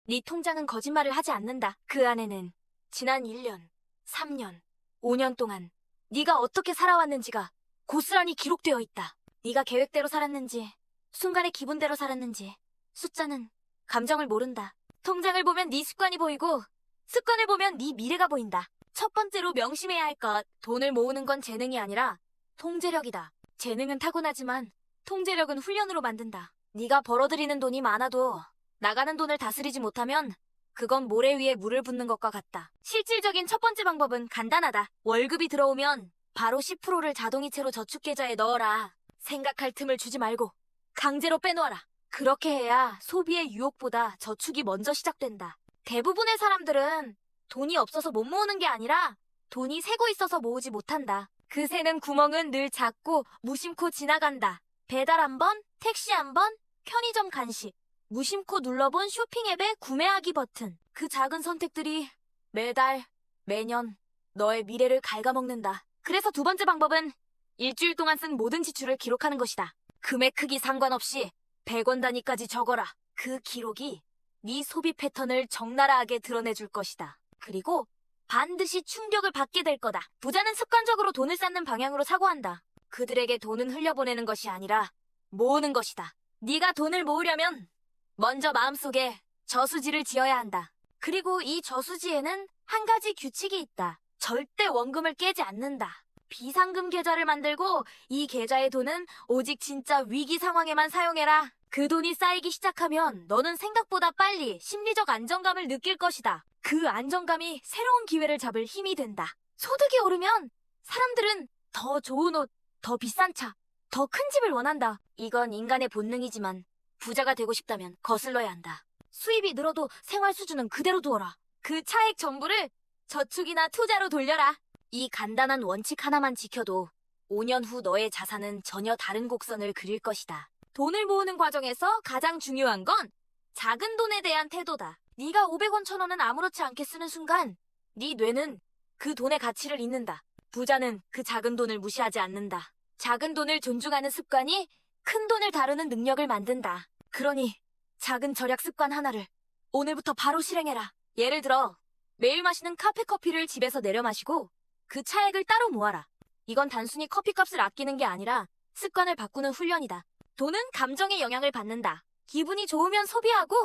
네 통장은 거짓말을 하지 않는다. 그 안에는 지난 1년, 3년, 5년 동안 네가 어떻게 살아왔는지가 고스란히 기록되어 있다. 네가 계획대로 살았는지, 순간의 기분대로 살았는지. 숫자는 감정을 모른다. 통장을 보면 네 습관이 보이고 습관을 보면 네 미래가 보인다. 첫 번째로 명심해야 할 것. 돈을 모으는 건 재능이 아니라 통제력이다. 재능은 타고나지만 통제력은 훈련으로 만든다. 네가 벌어들이는 돈이 많아도 나가는 돈을 다스리지 못하면 그건 모래 위에 물을 붓는 것과 같다. 실질적인 첫 번째 방법은 간단하다. 월급이 들어오면 바로 10%를 자동이체로 저축계좌에 넣어라. 생각할 틈을 주지 말고 강제로 빼놓아라. 그렇게 해야 소비의 유혹보다 저축이 먼저 시작된다. 대부분의 사람들은 돈이 없어서 못 모으는 게 아니라 돈이 새고 있어서 모으지 못한다. 그 새는 구멍은 늘 작고 무심코 지나간다. 배달 한 번, 택시 한 번, 편의점 간식, 무심코 눌러본 쇼핑 앱의 구매하기 버튼. 그 작은 선택들이 매달, 매년 너의 미래를 갉아먹는다. 그래서 두 번째 방법은 일주일 동안 쓴 모든 지출을 기록하는 것이다. 금액 크기 상관없이 100원 단위까지 적어라. 그 기록이 네 소비 패턴을 적나라하게 드러내줄 것이다. 그리고 반드시 충격을 받게 될 거다. 부자는 습관적으로 돈을 쌓는 방향으로 사고한다. 그들에게 돈은 흘려보내는 것이 아니라 모으는 것이다. 네가 돈을 모으려면 먼저 마음속에 저수지를 지어야 한다. 그리고 이 저수지에는 한 가지 규칙이 있다. 절대 원금을 깨지 않는다. 비상금 계좌를 만들고 이 계좌의 돈은 오직 진짜 위기 상황에만 사용해라. 그 돈이 쌓이기 시작하면 너는 생각보다 빨리 심리적 안정감을 느낄 것이다. 그 안정감이 새로운 기회를 잡을 힘이 된다. 소득이 오르면 사람들은 더 좋은 옷, 더 비싼 차, 더 큰 집을 원한다. 이건 인간의 본능이지만 부자가 되고 싶다면 거슬러야 한다. 수입이 늘어도 생활 수준은 그대로 두어라. 그 차액 전부를 저축이나 투자로 돌려라. 이 간단한 원칙 하나만 지켜도 5년 후 너의 자산은 전혀 다른 곡선을 그릴 것이다. 돈을 모으는 과정에서 가장 중요한 건 작은 돈에 대한 태도다. 네가 500원, 1000원은 아무렇지 않게 쓰는 순간 네 뇌는 그 돈의 가치를 잊는다. 부자는 그 작은 돈을 무시하지 않는다. 작은 돈을 존중하는 습관이 큰 돈을 다루는 능력을 만든다. 그러니 작은 절약 습관 하나를 오늘부터 바로 실행해라. 예를 들어 매일 마시는 카페 커피를 집에서 내려 마시고 그 차액을 따로 모아라. 이건 단순히 커피값을 아끼는 게 아니라 습관을 바꾸는 훈련이다. 돈은 감정의 영향을 받는다. 기분이 좋으면 소비하고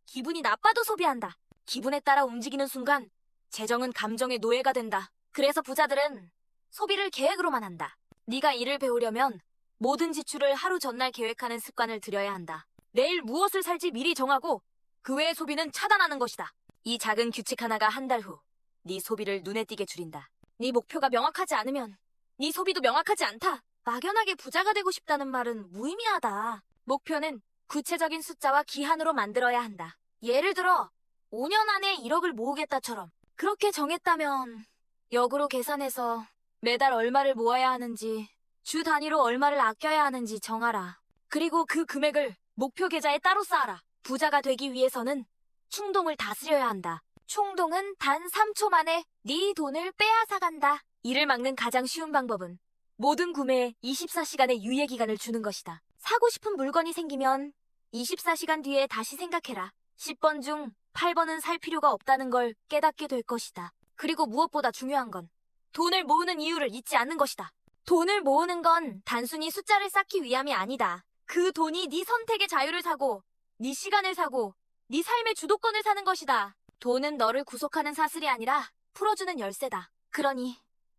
기분이 나빠도 소비한다. 기분에 따라 움직이는 순간 재정은 감정의 노예가 된다. 그래서 부자들은 소비를 계획으로만 한다. 네가 이를 배우려면 모든 지출을 하루 전날 계획하는 습관을 들여야 한다. 내일 무엇을 살지 미리 정하고 그 외의 소비는 차단하는 것이다. 이 작은 규칙 하나가 한 달 후 네 소비를 눈에 띄게 줄인다. 네 목표가 명확하지 않으면 네 소비도 명확하지 않다. 막연하게 부자가 되고 싶다는 말은 무의미하다. 목표는 구체적인 숫자와 기한으로 만들어야 한다. 예를 들어 5년 안에 1억을 모으겠다처럼. 그렇게 정했다면 역으로 계산해서 매달 얼마를 모아야 하는지, 주 단위로 얼마를 아껴야 하는지 정하라. 그리고 그 금액을 목표 계좌에 따로 쌓아라. 부자가 되기 위해서는 충동을 다스려야 한다. 충동은 단 3초 만에 네 돈을 빼앗아간다. 이를 막는 가장 쉬운 방법은 모든 구매에 24시간의 유예기간을 주는 것이다. 사고 싶은 물건이 생기면 24시간 뒤에 다시 생각해라. 10번 중 8번은 살 필요가 없다는 걸 깨닫게 될 것이다. 그리고 무엇보다 중요한 건 돈을 모으는 이유를 잊지 않는 것이다. 돈을 모으는 건 단순히 숫자를 쌓기 위함이 아니다. 그 돈이 네 선택의 자유를 사고, 네 시간을 사고, 네 삶의 주도권을 사는 것이다. 돈은 너를 구속하는 사슬이 아니라 풀어주는 열쇠다. 그러니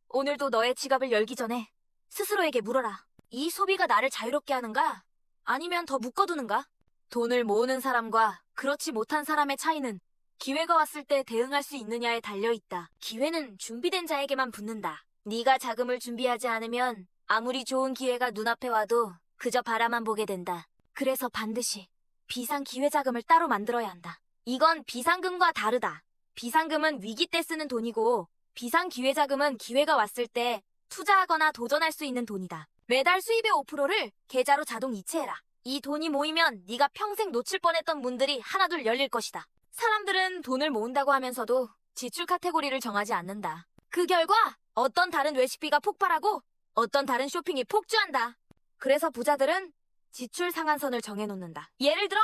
오늘도 너의 지갑을 열기 전에 스스로에게 물어라. 이 소비가 나를 자유롭게 하는가? 아니면 더 묶어두는가? 돈을 모으는 사람과 그렇지 못한 사람의 차이는 기회가 왔을 때 대응할 수 있느냐에 달려있다. 기회는 준비된 자에게만 붙는다. 네가 자금을 준비하지 않으면 아무리 좋은 기회가 눈앞에 와도 그저 바라만 보게 된다. 그래서 반드시 비상기회자금을 따로 만들어야 한다. 이건 비상금과 다르다. 비상금은 위기 때 쓰는 돈이고 비상기회자금은 기회가 왔을 때 투자하거나 도전할 수 있는 돈이다. 매달 수입의 5%를 계좌로 자동 이체해라. 이 돈이 모이면 네가 평생 놓칠 뻔했던 문들이 하나둘 열릴 것이다. 사람들은 돈을 모은다고 하면서도 지출 카테고리를 정하지 않는다. 그 결과 어떤 다른 외식비가 폭발하고 어떤 다른 쇼핑이 폭주한다. 그래서 부자들은 지출 상한선을 정해놓는다. 예를 들어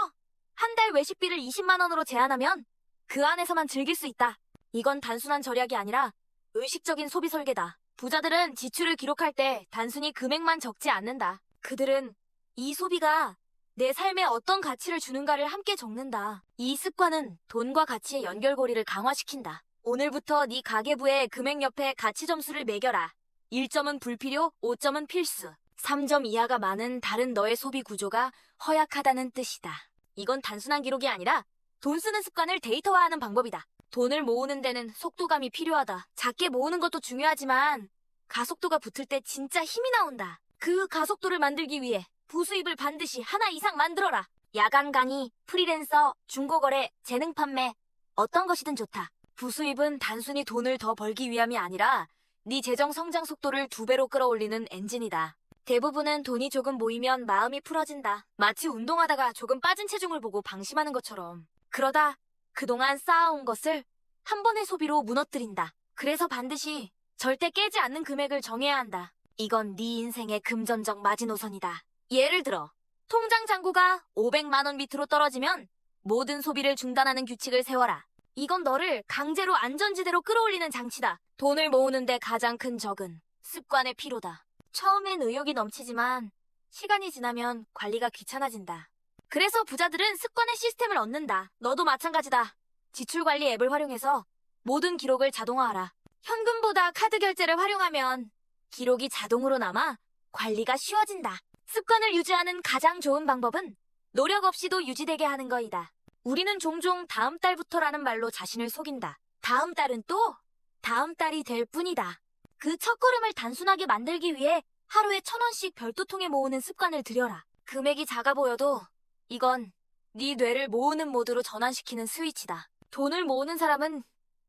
한 달 외식비를 20만 원으로 제한하면 그 안에서만 즐길 수 있다. 이건 단순한 절약이 아니라 의식적인 소비 설계다. 부자들은 지출을 기록할 때 단순히 금액만 적지 않는다. 그들은 이 소비가 내 삶에 어떤 가치를 주는가를 함께 적는다. 이 습관은 돈과 가치의 연결고리를 강화시킨다. 오늘부터 네 가계부에 금액 옆에 가치 점수를 매겨라. 1점은 불필요, 5점은 필수. 3점 이하가 많은 다른 너의 소비 구조가 허약하다는 뜻이다. 이건 단순한 기록이 아니라 돈 쓰는 습관을 데이터화하는 방법이다. 돈을 모으는 데는 속도감이 필요하다. 작게 모으는 것도 중요하지만 가속도가 붙을 때 진짜 힘이 나온다. 그 가속도를 만들기 위해 부수입을 반드시 하나 이상 만들어라. 야간 강의, 프리랜서, 중고거래, 재능 판매, 어떤 것이든 좋다. 부수입은 단순히 돈을 더 벌기 위함이 아니라 네 재정 성장 속도를 2배로 끌어올리는 엔진이다. 대부분은 돈이 조금 모이면 마음이 풀어진다. 마치 운동하다가 조금 빠진 체중을 보고 방심하는 것처럼. 그러다 그동안 쌓아온 것을 한 번의 소비로 무너뜨린다. 그래서 반드시 절대 깨지 않는 금액을 정해야 한다. 이건 네 인생의 금전적 마지노선이다. 예를 들어 통장 잔고가 500만 원 밑으로 떨어지면 모든 소비를 중단하는 규칙을 세워라. 이건 너를 강제로 안전지대로 끌어올리는 장치다. 돈을 모으는데 가장 큰 적은 습관의 피로다. 처음엔 의욕이 넘치지만 시간이 지나면 관리가 귀찮아진다. 그래서 부자들은 습관의 시스템을 얻는다. 너도 마찬가지다. 지출관리 앱을 활용해서 모든 기록을 자동화하라. 현금보다 카드 결제를 활용하면 기록이 자동으로 남아 관리가 쉬워진다. 습관을 유지하는 가장 좋은 방법은 노력 없이도 유지되게 하는 거이다. 우리는 종종 다음 달부터라는 말로 자신을 속인다. 다음 달은 또 다음 달이 될 뿐이다. 그 첫걸음을 단순하게 만들기 위해 하루에 1,000원씩 별도통에 모으는 습관을 들여라. 금액이 작아 보여도 이건 네 뇌를 모으는 모드로 전환시키는 스위치다. 돈을 모으는 사람은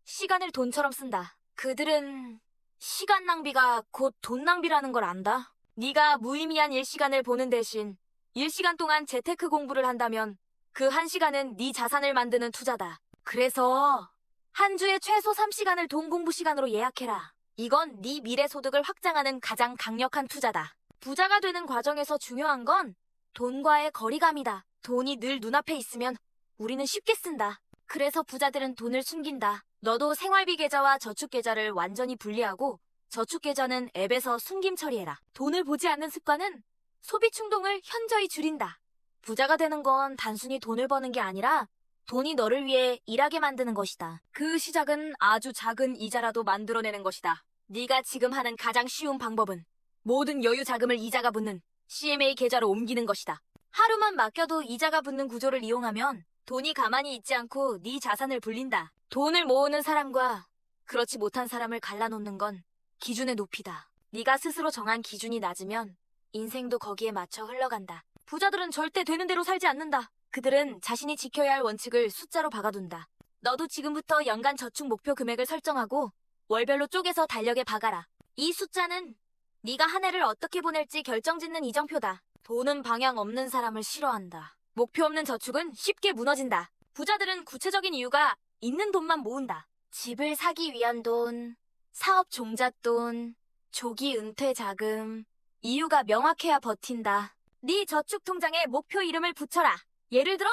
시간을 돈처럼 쓴다. 그들은 시간 낭비가 곧 돈 낭비라는 걸 안다. 네가 무의미한 일시간을 보는 대신 1시간 동안 재테크 공부를 한다면 그 1시간은 네 자산을 만드는 투자다. 그래서 한 주에 최소 3시간을 돈 공부 시간으로 예약해라. 이건 네 미래 소득을 확장하는 가장 강력한 투자다. 부자가 되는 과정에서 중요한 건 돈과의 거리감이다. 돈이 늘 눈앞에 있으면 우리는 쉽게 쓴다. 그래서 부자들은 돈을 숨긴다. 너도 생활비 계좌와 저축 계좌를 완전히 분리하고 저축 계좌는 앱에서 숨김 처리해라. 돈을 보지 않는 습관은 소비 충동을 현저히 줄인다. 부자가 되는 건 단순히 돈을 버는 게 아니라 돈이 너를 위해 일하게 만드는 것이다. 그 시작은 아주 작은 이자라도 만들어내는 것이다. 네가 지금 하는 가장 쉬운 방법은 모든 여유 자금을 이자가 붙는 CMA 계좌로 옮기는 것이다. 하루만 맡겨도 이자가 붙는 구조를 이용하면 돈이 가만히 있지 않고 네 자산을 불린다. 돈을 모으는 사람과 그렇지 못한 사람을 갈라놓는 건 기준의 높이다. 네가 스스로 정한 기준이 낮으면 인생도 거기에 맞춰 흘러간다. 부자들은 절대 되는 대로 살지 않는다. 그들은 자신이 지켜야 할 원칙을 숫자로 박아둔다. 너도 지금부터 연간 저축 목표 금액을 설정하고 월별로 쪼개서 달력에 박아라. 이 숫자는 네가 한 해를 어떻게 보낼지 결정짓는 이정표다. 돈은 방향 없는 사람을 싫어한다. 목표 없는 저축은 쉽게 무너진다. 부자들은 구체적인 이유가 있는 돈만 모은다. 집을 사기 위한 돈, 사업 종잣돈, 조기 은퇴 자금. 이유가 명확해야 버틴다. 네 저축 통장에 목표 이름을 붙여라. 예를 들어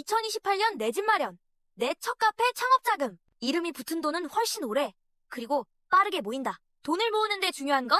2028년 내 집 마련, 내 첫 카페 창업 자금. 이름이 붙은 돈은 훨씬 오래 그리고 빠르게 모인다. 돈을 모으는데 중요한 건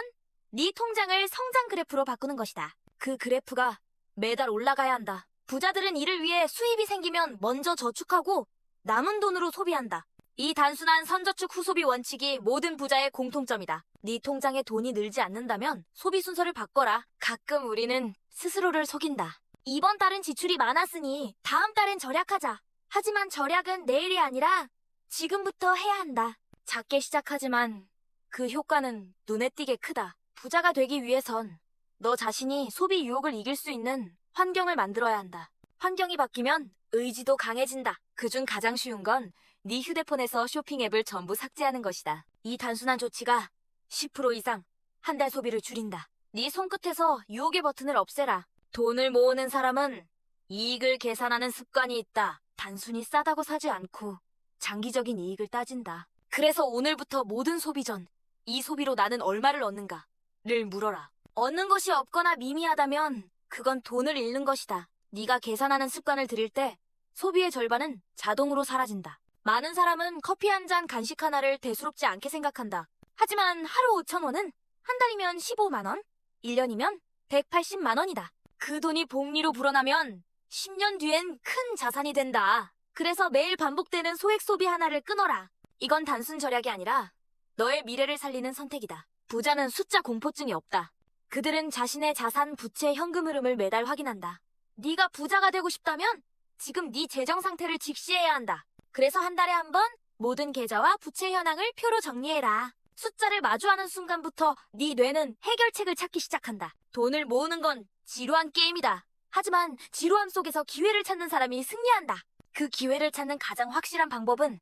네 통장을 성장 그래프로 바꾸는 것이다. 그 그래프가 매달 올라가야 한다. 부자들은 이를 위해 수입이 생기면 먼저 저축하고 남은 돈으로 소비한다. 이 단순한 선저축 후소비 원칙이 모든 부자의 공통점이다. 네 통장에 돈이 늘지 않는다면 소비 순서를 바꿔라. 가끔 우리는 스스로를 속인다. 이번 달은 지출이 많았으니 다음 달엔 절약하자. 하지만 절약은 내일이 아니라 지금부터 해야 한다. 작게 시작하지만 그 효과는 눈에 띄게 크다. 부자가 되기 위해선 너 자신이 소비 유혹을 이길 수 있는 환경을 만들어야 한다. 환경이 바뀌면 의지도 강해진다. 그중 가장 쉬운 건 네 휴대폰에서 쇼핑 앱을 전부 삭제하는 것이다. 이 단순한 조치가 10% 이상 한 달 소비를 줄인다. 네 손끝에서 유혹의 버튼을 없애라. 돈을 모으는 사람은 이익을 계산하는 습관이 있다. 단순히 싸다고 사지 않고 장기적인 이익을 따진다. 그래서 오늘부터 모든 소비 전 이 소비로 나는 얼마를 얻는가를 물어라. 얻는 것이 없거나 미미하다면 그건 돈을 잃는 것이다. 네가 계산하는 습관을 들일 때 소비의 절반은 자동으로 사라진다. 많은 사람은 커피 한 잔, 간식 하나를 대수롭지 않게 생각한다. 하지만 하루 5,000원은 한 달이면 15만 원, 1년이면 180만 원이다. 그 돈이 복리로 불어나면 10년 뒤엔 큰 자산이 된다. 그래서 매일 반복되는 소액 소비 하나를 끊어라. 이건 단순 절약이 아니라 너의 미래를 살리는 선택이다. 부자는 숫자 공포증이 없다. 그들은 자신의 자산, 부채, 현금 흐름을 매달 확인한다. 네가 부자가 되고 싶다면 지금 네 재정 상태를 직시해야 한다. 그래서 한 달에 한 번 모든 계좌와 부채 현황을 표로 정리해라. 숫자를 마주하는 순간부터 네 뇌는 해결책을 찾기 시작한다. 돈을 모으는 건 지루한 게임이다. 하지만 지루함 속에서 기회를 찾는 사람이 승리한다. 그 기회를 찾는 가장 확실한 방법은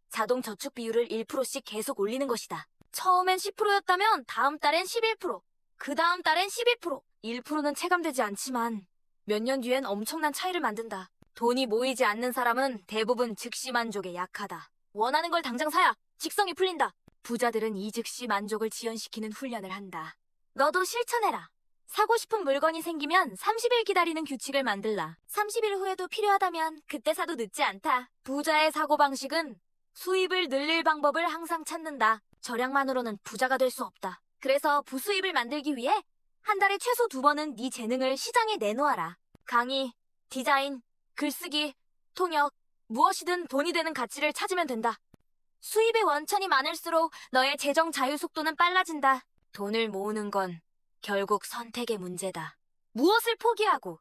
자동 저축 비율을 1%씩 계속 올리는 것이다. 처음엔 10%였다면 다음 달엔 11%, 그 다음 달엔 12%. 1%는 체감되지 않지만 몇 년 뒤엔 엄청난 차이를 만든다. 돈이 모이지 않는 사람은 대부분 즉시 만족에 약하다. 원하는 걸 당장 사야 직성이 풀린다. 부자들은 이 즉시 만족을 지연시키는 훈련을 한다. 너도 실천해라. 사고 싶은 물건이 생기면 30일 기다리는 규칙을 만들라. 30일 후에도 필요하다면 그때 사도 늦지 않다. 부자의 사고방식은 수입을 늘릴 방법을 항상 찾는다. 절약만으로는 부자가 될 수 없다. 그래서 부수입을 만들기 위해 한 달에 최소 2번은 네 재능을 시장에 내놓아라. 강의, 디자인, 글쓰기, 통역, 무엇이든 돈이 되는 가치를 찾으면 된다. 수입의 원천이 많을수록 너의 재정 자유 속도는 빨라진다. 돈을 모으는 건 결국 선택의 문제다. 무엇을 포기하고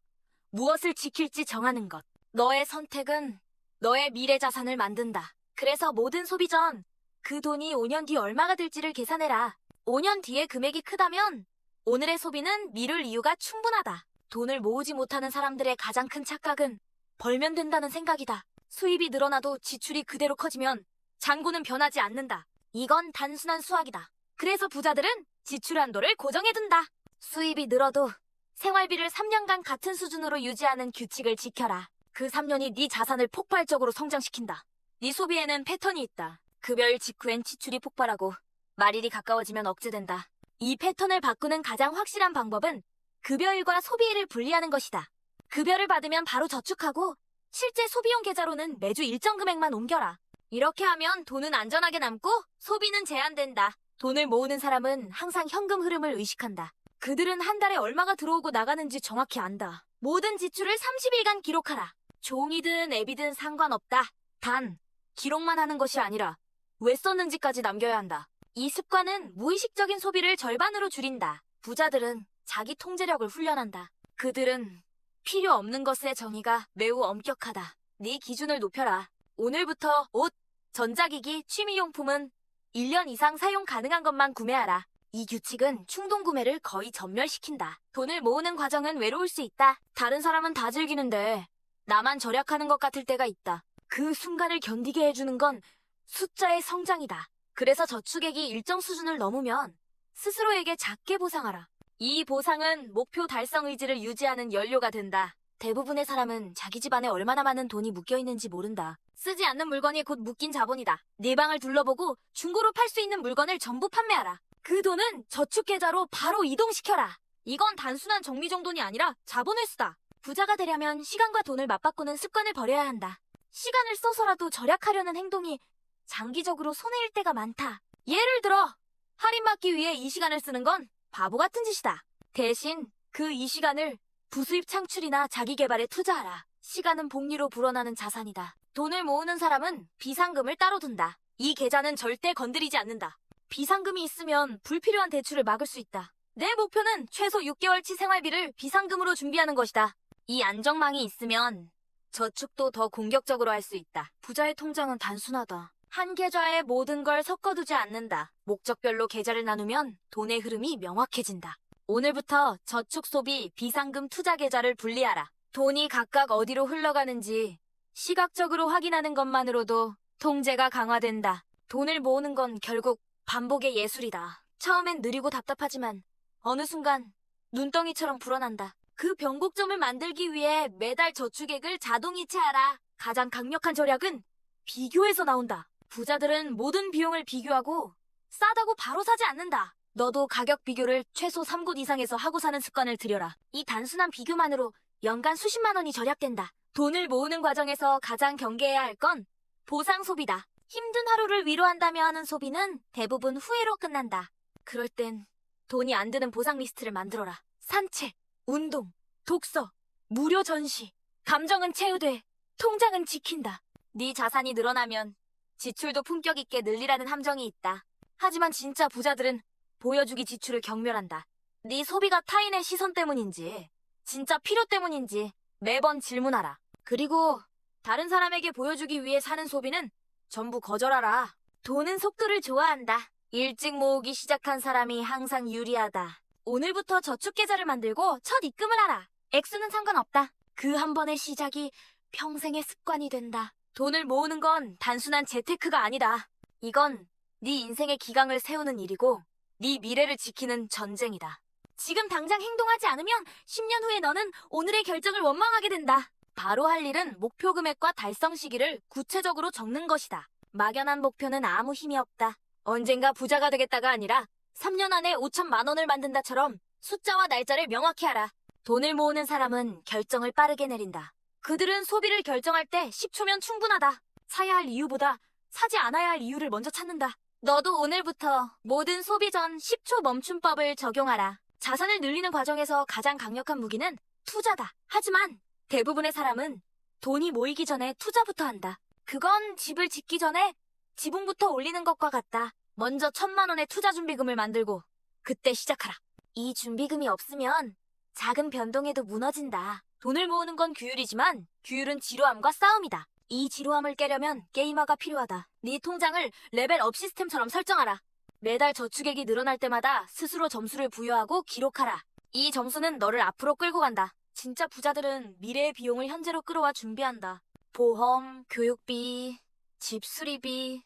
무엇을 지킬지 정하는 것. 너의 선택은 너의 미래 자산을 만든다. 그래서 모든 소비 전 그 돈이 5년 뒤 얼마가 될지를 계산해라. 5년 뒤에 금액이 크다면 오늘의 소비는 미룰 이유가 충분하다. 돈을 모으지 못하는 사람들의 가장 큰 착각은 벌면 된다는 생각이다. 수입이 늘어나도 지출이 그대로 커지면 잔고는 변하지 않는다. 이건 단순한 수학이다. 그래서 부자들은 지출 한도를 고정해둔다. 수입이 늘어도 생활비를 3년간 같은 수준으로 유지하는 규칙을 지켜라. 그 3년이 네 자산을 폭발적으로 성장시킨다. 네 소비에는 패턴이 있다. 급여일 직후엔 지출이 폭발하고 말일이 가까워지면 억제된다. 이 패턴을 바꾸는 가장 확실한 방법은 급여일과 소비일을 분리하는 것이다. 급여를 받으면 바로 저축하고 실제 소비용 계좌로는 매주 일정 금액만 옮겨라. 이렇게 하면 돈은 안전하게 남고 소비는 제한된다. 돈을 모으는 사람은 항상 현금 흐름을 의식한다. 그들은 한 달에 얼마가 들어오고 나가는지 정확히 안다. 모든 지출을 30일간 기록하라. 종이든 앱이든 상관없다. 단, 기록만 하는 것이 아니라 왜 썼는지까지 남겨야 한다. 이 습관은 무의식적인 소비를 절반으로 줄인다. 부자들은 자기 통제력을 훈련한다. 그들은 필요 없는 것의 정의가 매우 엄격하다. 네 기준을 높여라. 오늘부터 옷, 전자기기, 취미용품은 1년 이상 사용 가능한 것만 구매하라. 이 규칙은 충동 구매를 거의 전멸시킨다. 돈을 모으는 과정은 외로울 수 있다. 다른 사람은 다 즐기는데 나만 절약하는 것 같을 때가 있다. 그 순간을 견디게 해주는 건 숫자의 성장이다. 그래서 저축액이 일정 수준을 넘으면 스스로에게 작게 보상하라. 이 보상은 목표 달성 의지를 유지하는 연료가 된다. 대부분의 사람은 자기 집안에 얼마나 많은 돈이 묶여있는지 모른다. 쓰지 않는 물건이 곧 묶인 자본이다. 네 방을 둘러보고 중고로 팔 수 있는 물건을 전부 판매하라. 그 돈은 저축계좌로 바로 이동시켜라. 이건 단순한 정리정돈이 아니라 자본을 쓰다. 부자가 되려면 시간과 돈을 맞바꾸는 습관을 버려야 한다. 시간을 써서라도 절약하려는 행동이 장기적으로 손해일 때가 많다. 예를 들어 할인받기 위해 이 시간을 쓰는 건 바보 같은 짓이다. 대신 그 이 시간을 부수입 창출이나 자기 개발에 투자하라. 시간은 복리로 불어나는 자산이다. 돈을 모으는 사람은 비상금을 따로 둔다. 이 계좌는 절대 건드리지 않는다. 비상금이 있으면 불필요한 대출을 막을 수 있다. 내 목표는 최소 6개월치 생활비를 비상금으로 준비하는 것이다. 이 안정망이 있으면 저축도 더 공격적으로 할 수 있다. 부자의 통장은 단순하다. 한 계좌에 모든 걸 섞어두지 않는다. 목적별로 계좌를 나누면 돈의 흐름이 명확해진다. 오늘부터 저축, 소비, 비상금, 투자 계좌를 분리하라. 돈이 각각 어디로 흘러가는지 시각적으로 확인하는 것만으로도 통제가 강화된다. 돈을 모으는 건 결국 반복의 예술이다. 처음엔 느리고 답답하지만 어느 순간 눈덩이처럼 불어난다. 그 변곡점을 만들기 위해 매달 저축액을 자동이체하라. 가장 강력한 절약은 비교에서 나온다. 부자들은 모든 비용을 비교하고 싸다고 바로 사지 않는다. 너도 가격 비교를 최소 3곳 이상에서 하고 사는 습관을 들여라. 이 단순한 비교만으로 연간 수십만 원이 절약된다. 돈을 모으는 과정에서 가장 경계해야 할 건 보상 소비다. 힘든 하루를 위로한다며 하는 소비는 대부분 후회로 끝난다. 그럴 땐 돈이 안 드는 보상 리스트를 만들어라. 산책, 운동, 독서, 무료 전시. 감정은 채우되 통장은 지킨다. 네 자산이 늘어나면 지출도 품격 있게 늘리라는 함정이 있다. 하지만 진짜 부자들은 보여주기 지출을 경멸한다. 네 소비가 타인의 시선 때문인지 진짜 필요 때문인지 매번 질문하라. 그리고 다른 사람에게 보여주기 위해 사는 소비는 전부 거절하라. 돈은 속도를 좋아한다. 일찍 모으기 시작한 사람이 항상 유리하다. 오늘부터 저축 계좌를 만들고 첫 입금을 하라. 액수는 상관없다. 그 한 번의 시작이 평생의 습관이 된다. 돈을 모으는 건 단순한 재테크가 아니다. 이건 네 인생의 기강을 세우는 일이고 네 미래를 지키는 전쟁이다. 지금 당장 행동하지 않으면 10년 후에 너는 오늘의 결정을 원망하게 된다. 바로 할 일은 목표 금액과 달성 시기를 구체적으로 적는 것이다. 막연한 목표는 아무 힘이 없다. 언젠가 부자가 되겠다가 아니라 3년 안에 5천만 원을 만든다처럼 숫자와 날짜를 명확히 하라. 돈을 모으는 사람은 결정을 빠르게 내린다. 그들은 소비를 결정할 때 10초면 충분하다. 사야 할 이유보다 사지 않아야 할 이유를 먼저 찾는다. 너도 오늘부터 모든 소비 전 10초 멈춤법을 적용하라. 자산을 늘리는 과정에서 가장 강력한 무기는 투자다. 하지만 대부분의 사람은 돈이 모이기 전에 투자부터 한다. 그건 집을 짓기 전에 지붕부터 올리는 것과 같다. 먼저 1,000만 원의 투자 준비금을 만들고 그때 시작하라. 이 준비금이 없으면 작은 변동에도 무너진다. 돈을 모으는 건 규율이지만 규율은 지루함과 싸움이다. 이 지루함을 깨려면 게이머가 필요하다. 네 통장을 레벨업 시스템처럼 설정하라. 매달 저축액이 늘어날 때마다 스스로 점수를 부여하고 기록하라. 이 점수는 너를 앞으로 끌고 간다. 진짜 부자들은 미래의 비용을 현재로 끌어와 준비한다. 보험, 교육비, 집 수리비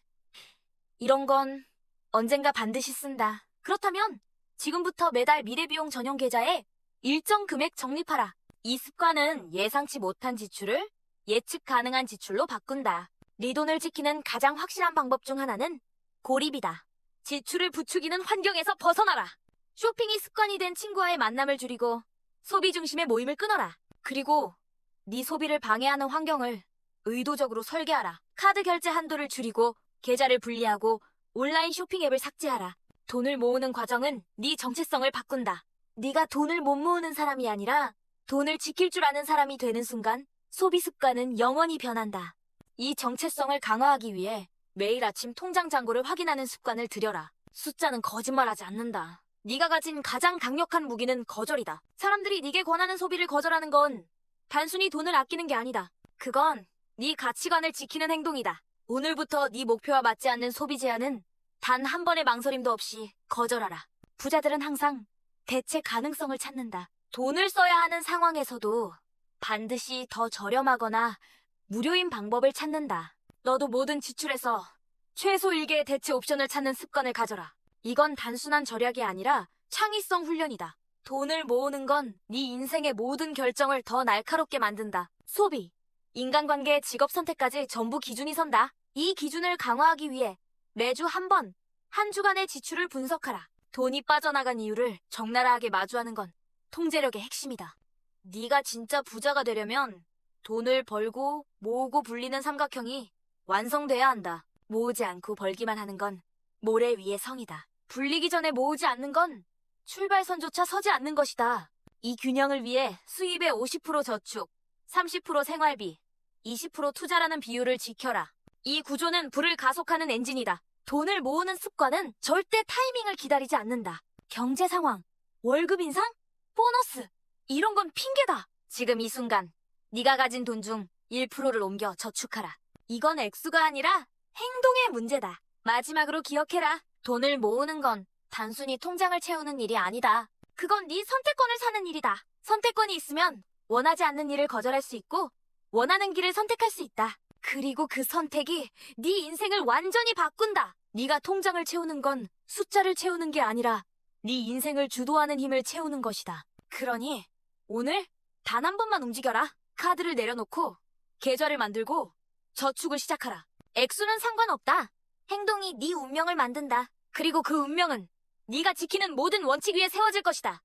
이런 건 언젠가 반드시 쓴다. 그렇다면 지금부터 매달 미래비용 전용 계좌에 일정 금액 적립하라. 이 습관은 예상치 못한 지출을 예측 가능한 지출로 바꾼다. 네 돈을 지키는 가장 확실한 방법 중 하나는 고립이다. 지출을 부추기는 환경에서 벗어나라. 쇼핑이 습관이 된 친구와의 만남을 줄이고 소비 중심의 모임을 끊어라. 그리고 네 소비를 방해하는 환경을 의도적으로 설계하라. 카드 결제 한도를 줄이고 계좌를 분리하고 온라인 쇼핑 앱을 삭제하라. 돈을 모으는 과정은 네 정체성을 바꾼다. 네가 돈을 못 모으는 사람이 아니라 돈을 지킬 줄 아는 사람이 되는 순간 소비 습관은 영원히 변한다. 이 정체성을 강화하기 위해 매일 아침 통장 잔고를 확인하는 습관을 들여라. 숫자는 거짓말하지 않는다. 네가 가진 가장 강력한 무기는 거절이다. 사람들이 네게 권하는 소비를 거절하는 건 단순히 돈을 아끼는 게 아니다. 그건 네 가치관을 지키는 행동이다. 오늘부터 네 목표와 맞지 않는 소비 제한은 단 한 번의 망설임도 없이 거절하라. 부자들은 항상 대체 가능성을 찾는다. 돈을 써야 하는 상황에서도 반드시 더 저렴하거나 무료인 방법을 찾는다. 너도 모든 지출에서 최소 1개의 대체 옵션을 찾는 습관을 가져라. 이건 단순한 절약이 아니라 창의성 훈련이다. 돈을 모으는 건 네 인생의 모든 결정을 더 날카롭게 만든다. 소비, 인간관계, 직업 선택까지 전부 기준이 선다. 이 기준을 강화하기 위해 매주 한 주간의 지출을 분석하라. 돈이 빠져나간 이유를 적나라하게 마주하는 건 통제력의 핵심이다. 네가 진짜 부자가 되려면 돈을 벌고 모으고 불리는 삼각형이 완성돼야 한다. 모으지 않고 벌기만 하는 건 모래 위의 성이다. 불리기 전에 모으지 않는 건 출발선조차 서지 않는 것이다. 이 균형을 위해 수입의 50% 저축, 30% 생활비, 20% 투자라는 비율을 지켜라. 이 구조는 불을 가속하는 엔진이다. 돈을 모으는 습관은 절대 타이밍을 기다리지 않는다. 경제 상황, 월급 인상, 보너스 이런 건 핑계다. 지금 이 순간 네가 가진 돈 중 1%를 옮겨 저축하라. 이건 액수가 아니라 행동의 문제다. 마지막으로 기억해라. 돈을 모으는 건 단순히 통장을 채우는 일이 아니다. 그건 네 선택권을 사는 일이다. 선택권이 있으면 원하지 않는 일을 거절할 수 있고 원하는 길을 선택할 수 있다. 그리고 그 선택이 네 인생을 완전히 바꾼다. 네가 통장을 채우는 건 숫자를 채우는 게 아니라 네 인생을 주도하는 힘을 채우는 것이다. 그러니 오늘 단 한 번만 움직여라. 카드를 내려놓고 계좌를 만들고 저축을 시작하라. 액수는 상관없다. 행동이 네 운명을 만든다. 그리고 그 운명은 네가 지키는 모든 원칙 위에 세워질 것이다.